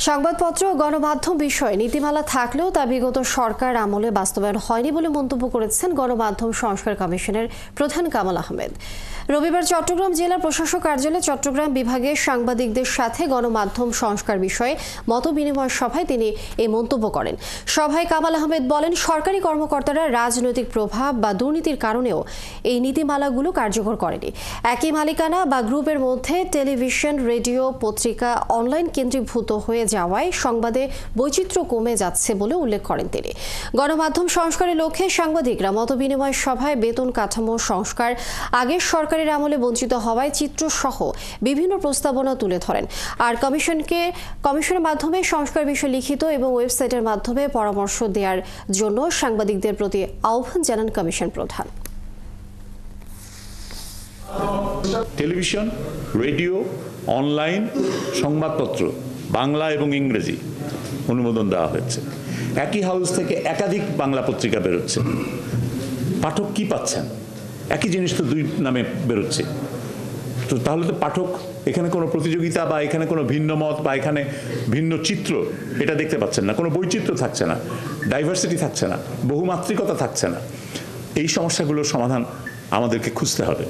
সংবাদপত্র ও গণমাধ্যম বিষয়ে নীতিমালা থাকলেও তা বিগত সরকার আমলে বাস্তবায়ন হয়নি বলে মন্তব্য করেছেন গণমাধ্যম সংস্কার কমিশনের প্রধান কামাল আহমেদ। রবিবার চট্টগ্রাম জেলা প্রশাসক কার্যালয়ে চট্টগ্রাম বিভাগের সাংবাদিকদের সাথে গণমাধ্যম সংস্কার বিষয়ে মতবিনিময় সভায় তিনি এই মন্তব্য করেন। সভায় কামাল আহমেদ বলেন, সরকারি কর্মকর্তারা রাজনৈতিক প্রভাব বা দুর্নীতির কারণেও এই নীতিমালাগুলো কার্যকর করেনি। একই মালিকানা বা গ্রুপের মধ্যে টেলিভিশন, রেডিও, পত্রিকা, অনলাইন কেন্দ্রীভূত হয়ে যাওয়ায় সংবাদে বৈচিত্র্য কমে যাচ্ছে বলে উল্লেখ করেন তিনি। গণমাধ্যম সংস্কারের লক্ষ্যে সাংবাদিকরা মতবিনিময় সভায় বেতন কাঠামো সংস্কার, আগের সরকারের আমলে বঞ্চিত হওয়ায় চিত্রসহ বিভিন্ন প্রস্তাবনা তুলে ধরেন। আর কমিশনের মাধ্যমে সংস্কার বিষয়ে লিখিত এবং ওয়েবসাইটের মাধ্যমে পরামর্শ দেওয়ার জন্য সাংবাদিকদের প্রতি আহ্বান জানান কমিশন প্রধান। টেলিভিশন, রেডিও, অনলাইন সংবাদপত্র বাংলা এবং ইংরেজি অনুমোদন দেওয়া হয়েছে। একই হাউস থেকে একাধিক বাংলা পত্রিকা বেরোচ্ছে। পাঠক কি পাচ্ছেন? একই জিনিস তো দুই নামে বেরোচ্ছে। তো তাহলে তো পাঠক এখানে কোনো প্রতিযোগিতা বা এখানে কোনো ভিন্ন মত বা এখানে ভিন্ন চিত্র এটা দেখতে পাচ্ছেন না। কোনো বৈচিত্র্য থাকছে না, ডাইভার্সিটি থাকছে না, বহুমাত্রিকতা থাকছে না। এই সমস্যাগুলোর সমাধান আমাদেরকে খুঁজতে হবে।